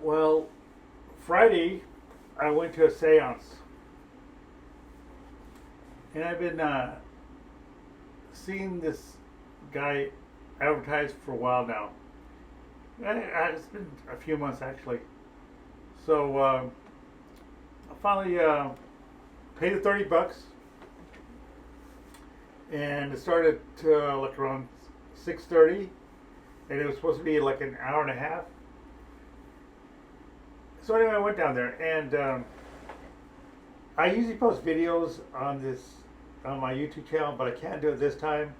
Well, Friday I went to a seance, and I've been seeing this guy advertised for a while now. It's been a few months actually. So I finally paid the $30, and it started like around 6:30, and it was supposed to be like an hour and a half. So anyway, I went down there, and I usually post videos on my YouTube channel, but I can't do it this time.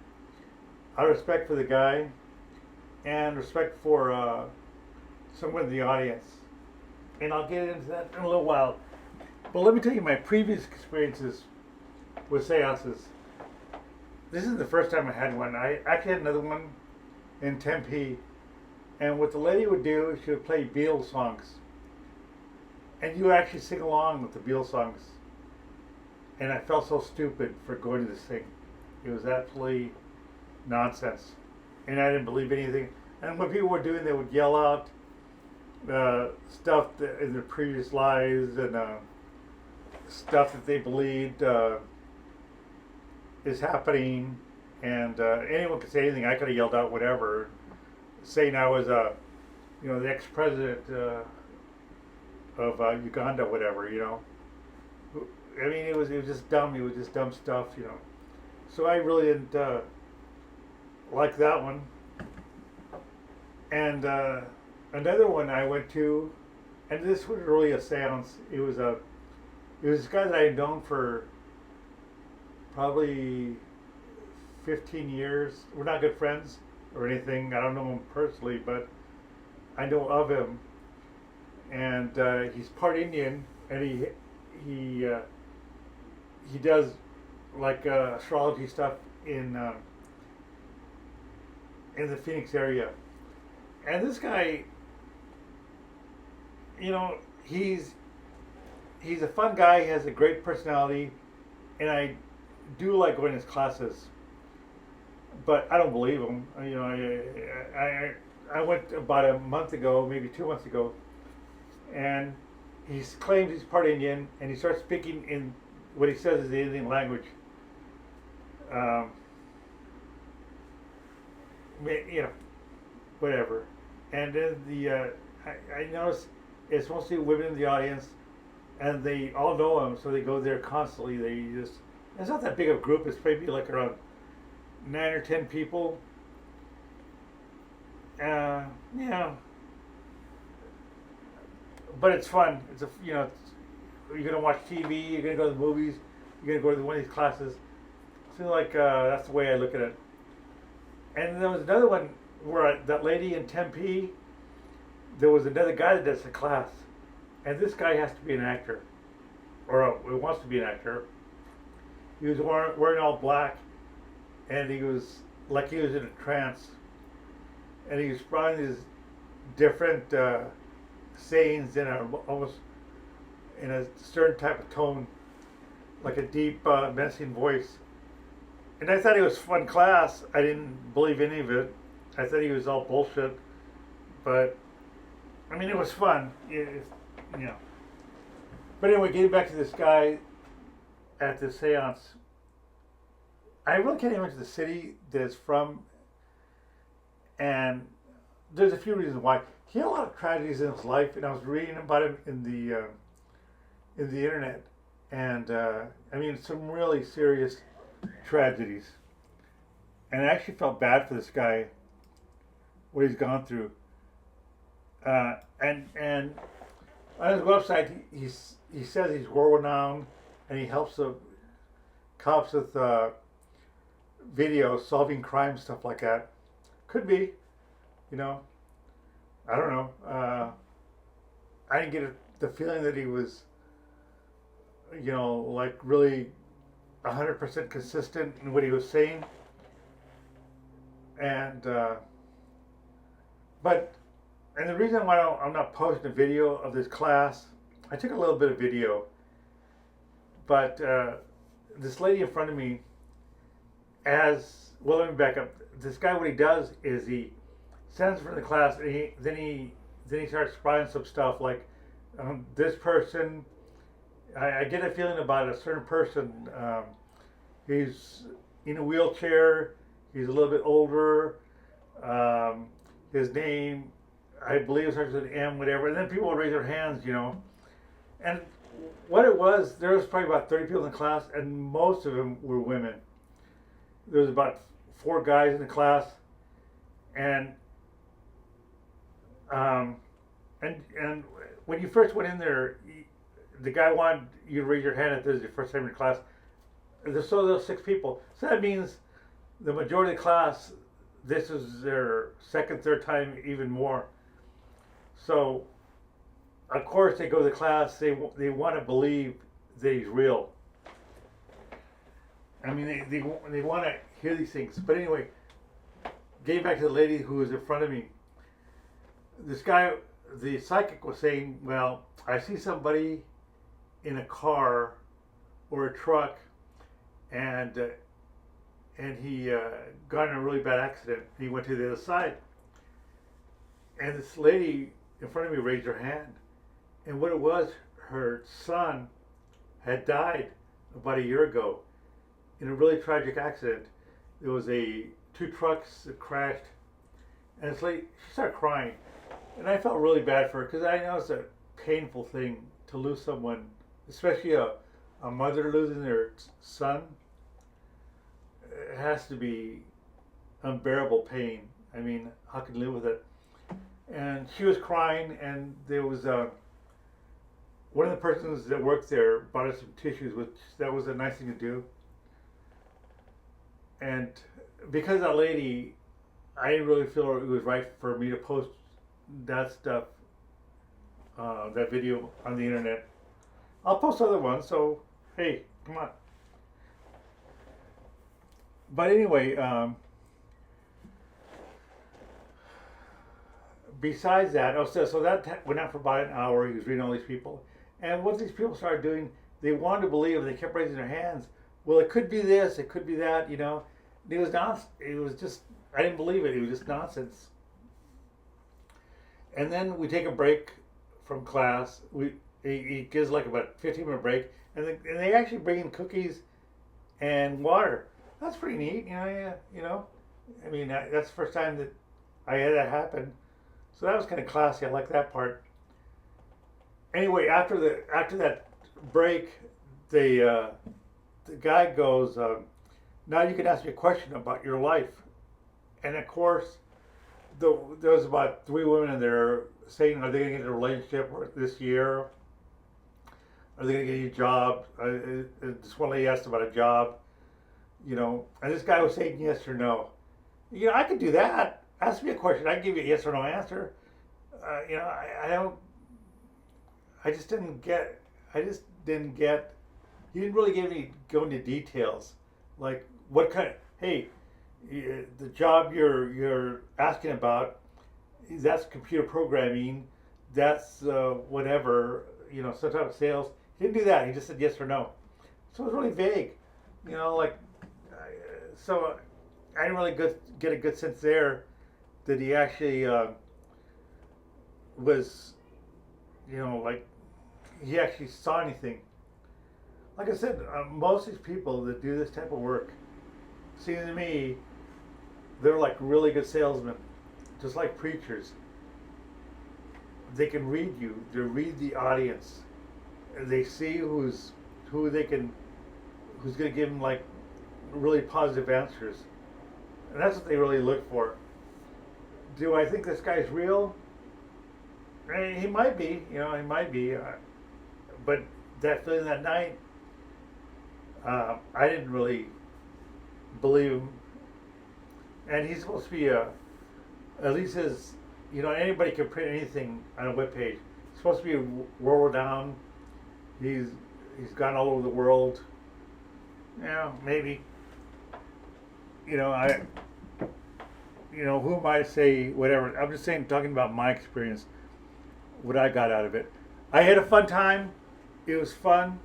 Out of respect for the guy and respect for someone in the audience, and I'll get into that in a little while. But let me tell you my previous experiences with seances. This is the first time I had one. I actually had another one in Tempe, and what the lady would do, she would play Beatles songs, and you would actually sing along with the Beatles songs. And I felt so stupid for going to this thing. It was absolutely nonsense, and I didn't believe anything. And what people were doing, they would yell out stuff in their previous lives and stuff that they believed is happening. And anyone could say anything. I could have yelled out whatever, saying I was the ex-president of Uganda, whatever. I mean, it was just dumb. It was just dumb stuff. So I really didn't like that one. And another one I went to, and this was really a seance. It was this guy that I had known for probably 15 years. We're not good friends or anything. I don't know him personally, but I know of him. And he's part Indian, and he does like astrology stuff in the Phoenix area. And this guy, he's a fun guy. He has a great personality, and I do like going to his classes. But I don't believe him. I went about a month ago, maybe 2 months ago, and he claims he's part Indian, and he starts speaking in what he says is the Indian language. Um, Whatever. And then I noticed it's mostly women in the audience, and they all know him, so they go there constantly. It's not that big of a group. It's maybe like around 9 or 10 people. Yeah, but it's fun. You're gonna watch TV. You're gonna go to the movies. You're gonna go to one of these classes. So that's the way I look at it. And there was another one where that lady in Tempe, there was another guy that does the class, and this guy has to be an actor, or wants to be an actor. He was wearing all black, and he was like he was in a trance, and he was spouting these different sayings almost in a certain type of tone, like a deep, menacing voice. And I thought it was fun class. I didn't believe any of it. I thought he was all bullshit, but I mean, it was fun. But anyway, getting back to this guy at the seance, I really can't even mention the city that it's from, and there's a few reasons why. He had a lot of tragedies in his life, and I was reading about him in the internet, and I mean, some really serious tragedies. And I actually felt bad for this guy, what he's gone through. And on his website, he says he's world renowned, and he helps the cops with videos, solving crime, stuff like that. Could be, I don't know. I didn't get the feeling that he was, like really 100% consistent in what he was saying. And the reason why I'm not posting a video of this class, I took a little bit of video, but this lady in front of me, let me back up. This guy, what he does is he stands in front of the class, and then he then he starts writing some stuff like this person. I get a feeling about a certain person. He's in a wheelchair. He's a little bit older. Um, his name, I believe, starts with an M, whatever. And then people would raise their hands, And what it was, there was probably about 30 people in the class, and most of them were women. There was about 4 guys in the class, and um, and when you first went in there, the guy wanted you to raise your hand if this is your first time in class. There's 6 people, so that means the majority of the class, this is their second, third time, even more. So, of course, they go to the class. They want to believe that he's real. I mean, they want to hear these things. But anyway, getting back to the lady who was in front of me, this guy, the psychic, was saying, "Well, I see somebody in a car or a truck, and he got in a really bad accident. He went to the other side, and this lady in front of me raised her hand, and what it was, her son had died about a year ago in a really tragic accident. There was 2 trucks that crashed, and this lady, she started crying, and I felt really bad for her because I know it's a painful thing to lose someone, especially a mother losing their son. It has to be unbearable pain. I mean, how can you live with it? And she was crying, and there was one of the persons that worked there brought us some tissues, which that was a nice thing to do. And because of that lady, I didn't really feel it was right for me to post that stuff, that video on the internet. I'll post other ones, so hey, come on. But anyway, besides that, so that went on for about an hour. He was reading all these people, and what these people started doing, they wanted to believe, and they kept raising their hands. Well, it could be this, it could be that, It was nonsense. It was just, I didn't believe it. It was just nonsense. And then we take a break from class. He gives like about a 15-minute break, and they actually bring in cookies and water. That's pretty neat, I mean, that's the first time that I had that happen. So that was kind of classy. I like that part. Anyway, after that break, the guy goes, "Now you can ask me a question about your life." And of course, there was about 3 women in there saying, "Are they going to get a relationship this year? Are they going to get a job?" This one lady asked about a job. And this guy was saying yes or no. I could do that. Ask me a question. I can give you a yes or no answer. I don't. I just didn't get. He didn't really go into details, like what kind of. Hey, the job you're asking about, that's computer programming. That's whatever. Some type of sales. He didn't do that. He just said yes or no. So it was really vague. So I didn't really get a good sense there that he actually was, like he actually saw anything. Like I said, most of these people that do this type of work, seem to me, they're like really good salesmen, just like preachers. They can read you. They read the audience. They see who's going to give them like really positive answers, and that's what they really look for. Do I think this guy's real? He might be, he might be, but that feeling that night, I didn't really believe him. And he's supposed to be at least his, anybody can print anything on a webpage. He's supposed to be world renowned. He's gone all over the world. Maybe. Who am I to say whatever? I'm just saying, talking about my experience, what I got out of it. I had a fun time. It was fun.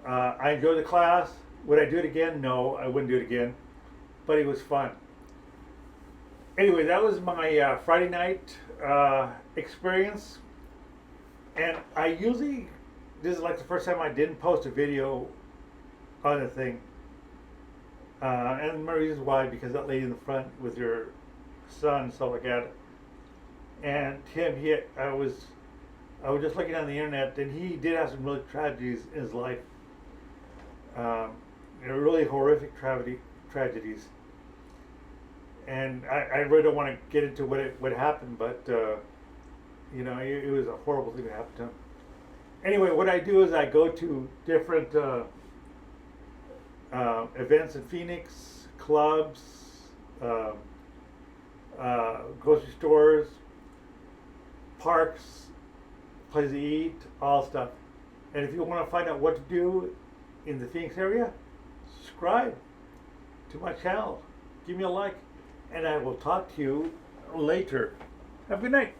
I enjoyed the class. Would I do it again? No, I wouldn't do it again. But it was fun. Anyway, that was my Friday night experience, and I usually, this is like the first time I didn't post a video on the thing. And my reasons why, because that lady in the front with your son, stuff like that. And Tim, I was just looking on the internet, and he did have some really tragedies in his life. Um, really horrific tragedies. And I really don't want to get into what happened, but it was a horrible thing that happened to him. Anyway, what I do is I go to different events in Phoenix, clubs, uh, grocery stores, parks, places to eat, all stuff. And if you want to find out what to do in the Phoenix area, subscribe to my channel. Give me a like, and I will talk to you later. Have a good night.